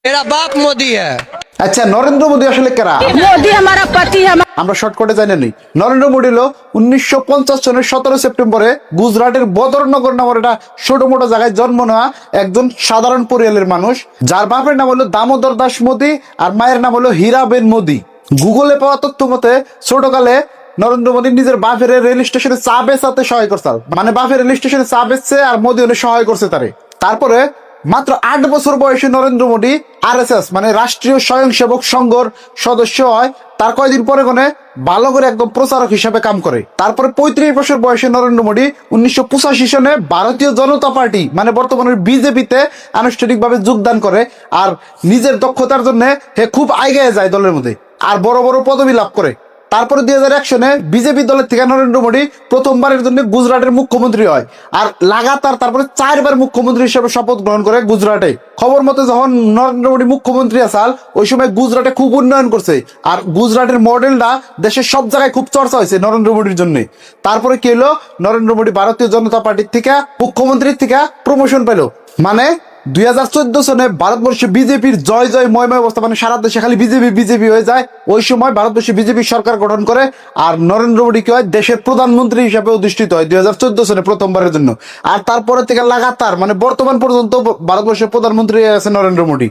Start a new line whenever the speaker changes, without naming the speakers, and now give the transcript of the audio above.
मेरा बाप मोदी है।
আচ্ছা, নরেন্দ্র মোদী আসলে কারা?
मोदी हमारा पति है।
আমরা শর্টকাটে জানি নি। নরেন্দ্র মোদী হলো 1950 সনের 17 সেপ্টেম্বরে গুজরাটের বদরনগর নামের একটা ছোট মোটো জায়গায় জন্ম নেওয়া একজন সাধারণ পরিবারের মানুষ, যার বাপের নাম হলো দামোদর দাস মোদী আর মায়ের নাম হলো হীরাবেন মোদী। গুগলে পাওয়া তথ্য মতে ছোটকালে নরেন্দ্র মোদী নিজের বাপের রেল স্টেশনে চা বেচাতে সহায় করছে, মানে বাপের রেল স্টেশনে চা বেচছে আর মোদী হলে সহায় করছে তারে। তারপরে মাত্র 8 বছর বয়সে নরেন্দ্র মোদী আরএসএস মানে রাষ্ট্রীয় স্বয়ংসেবক সংঘর সদস্য হয়। তার কয়েকদিন পরে ভালো করে একদম প্রচারক হিসাবে কাম করে। তারপরে 35 বছর বয়সে নরেন্দ্র মোদী 1985 সনে ভারতীয় জনতা পার্টি মানে বর্তমানের বিজেপিতে আনুষ্ঠানিকভাবে যোগদান করে আর নিজের দক্ষতার জন্য হে খুব আগে যায় দলের মধ্যে আর বড় বড় পদবি লাভ করে। তারপরে 2001 সনে বিজেপি দলের থেকে নরেন্দ্র মোদী প্রথমবারের জন্য গুজরাটের মুখ্যমন্ত্রী হয় আর লাগাতার তারপরে 4 বার মুখ্যমন্ত্রী হিসেবে শপথ গ্রহণ করে গুজরাটে। খবর মতে যখন নরেন্দ্র মোদী মুখ্যমন্ত্রী আসাল ওই সময় গুজরাটে খুব উন্নয়ন করছে আর গুজরাটের মডেলটা দেশের সব জায়গায় খুব চর্চা হয়েছে নরেন্দ্র মোদীর জন্য। তারপরে কি হলো, নরেন্দ্র মোদী ভারতীয় জনতা পার্টির থেকে মুখ্যমন্ত্রীর থেকে প্রমোশন পেল। মানে 2014 সনে ভারতবর্ষে বিজেপির জয় জয় ময়ময় অবস্থা, মানে সারা দেশে খালি বিজেপি বিজেপি হয়ে যায়। ওই সময় ভারতবর্ষে বিজেপি সরকার গঠন করে আর নরেন্দ্র মোদী কি হয় দেশের প্রধানমন্ত্রী হিসাবে অধিষ্ঠিত হয় 2014 সনে প্রথমবারের জন্য। আর তারপরে থেকে লাগাতার মানে বর্তমান পর্যন্ত ভারতবর্ষের প্রধানমন্ত্রী আছে নরেন্দ্র মোদী।